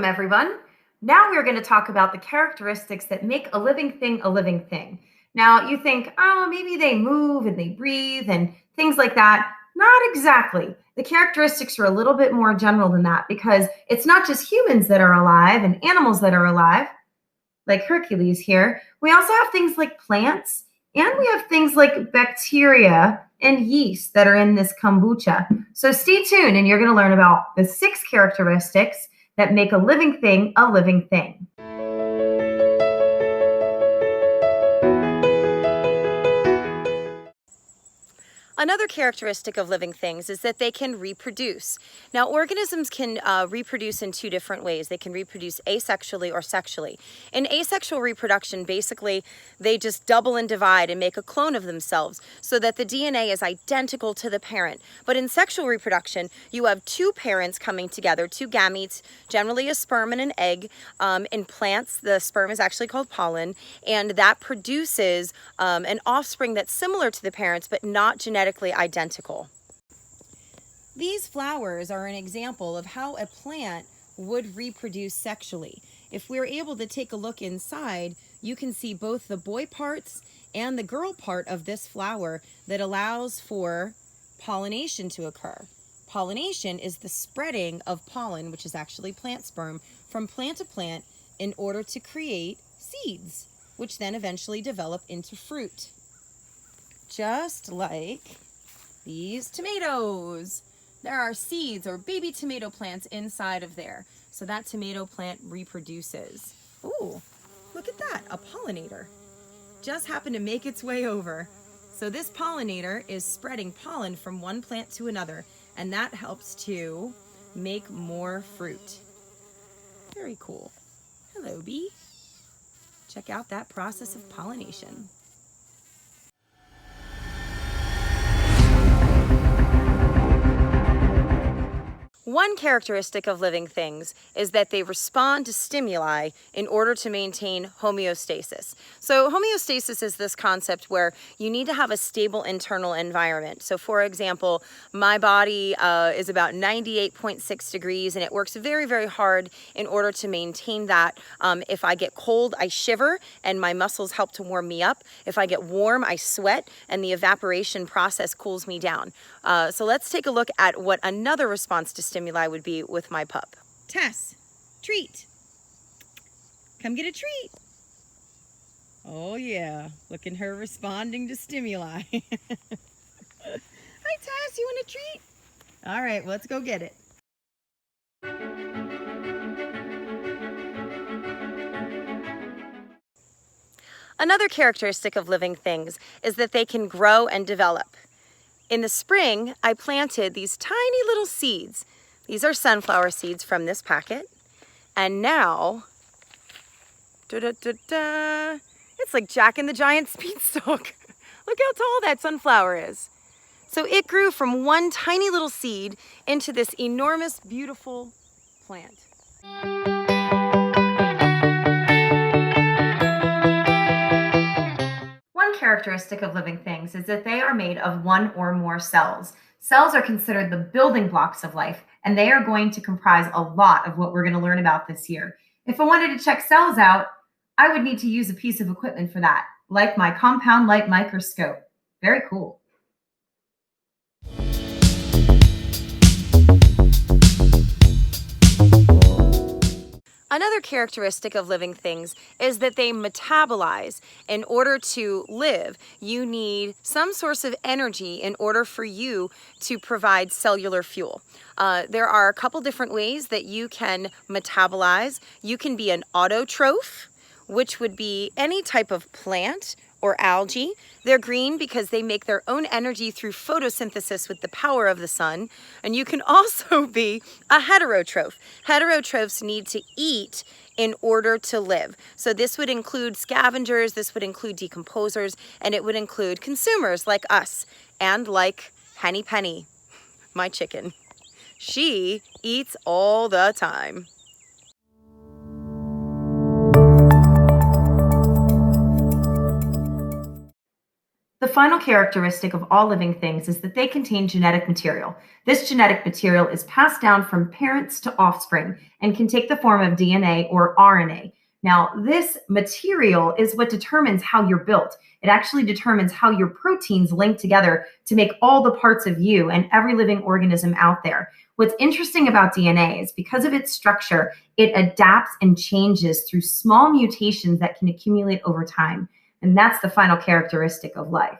Welcome, everyone. Now we're going to talk about the characteristics that make a living thing a living thing. Now, you think, oh, maybe they move and they breathe and things like that. Not exactly. The characteristics are a little bit more general than that because it's not just humans that are alive and animals that are alive, like Hercules here. We also have things like plants and we have things like bacteria and yeast that are in this kombucha. So stay tuned and you're going to learn about the 6 characteristics that make a living thing a living thing. Another characteristic of living things is that they can reproduce. Now, organisms can reproduce in 2 different ways. They can reproduce asexually or sexually. In asexual reproduction, basically, they just double and divide and make a clone of themselves so that the DNA is identical to the parent. But in sexual reproduction, you have 2 parents coming together, 2 gametes, generally a sperm and an egg. In plants, the sperm is actually called pollen, and that produces an offspring that's similar to the parents, but not genetically identical. These flowers are an example of how a plant would reproduce sexually. If we're able to take a look inside, you can see both the boy parts and the girl part of this flower that allows for pollination to occur. Pollination is the spreading of pollen, which is actually plant sperm, from plant to plant in order to create seeds, which then eventually develop into fruit. Just like these tomatoes. There are seeds or baby tomato plants inside of there. So that tomato plant reproduces. Ooh, look at that, a pollinator. Just happened to make its way over. So this pollinator is spreading pollen from one plant to another, and that helps to make more fruit. Very cool. Hello, bee. Check out that process of pollination. One characteristic of living things is that they respond to stimuli in order to maintain homeostasis. So homeostasis is this concept where you need to have a stable internal environment. So for example, my body is about 98.6 degrees and it works very, very hard in order to maintain that. If I get cold, I shiver and my muscles help to warm me up. If I get warm, I sweat and the evaporation process cools me down. So let's take a look at what another response to stimuli would be with my pup. Tess, treat. Come get a treat. Oh yeah, look at her responding to stimuli. Hi Tess, you want a treat? All right, let's go get it. Another characteristic of living things is that they can grow and develop. In the spring, I planted these tiny little seeds. These are sunflower seeds from this packet. And now, it's like Jack and the Giant's beanstalk. Look how tall that sunflower is. So it grew from one tiny little seed into this enormous, beautiful plant. One characteristic of living things is that they are made of 1 or more cells. Cells are considered the building blocks of life, and they are going to comprise a lot of what we're going to learn about this year. If I wanted to check cells out, I would need to use a piece of equipment for that, like my compound light microscope. Very cool. Another characteristic of living things is that they metabolize. In order to live, you need some source of energy in order for you to provide cellular fuel. There are a couple different ways that you can metabolize. You can be an autotroph, which would be any type of plant or algae. They're green because they make their own energy through photosynthesis with the power of the sun. And you can also be a heterotroph. Heterotrophs need to eat in order to live. So this would include scavengers, this would include decomposers, and it would include consumers like us and like Henny Penny, my chicken. She eats all the time. The final characteristic of all living things is that they contain genetic material. This genetic material is passed down from parents to offspring and can take the form of DNA or RNA. Now, this material is what determines how you're built. It actually determines how your proteins link together to make all the parts of you and every living organism out there. What's interesting about DNA is because of its structure, it adapts and changes through small mutations that can accumulate over time. And that's the final characteristic of life.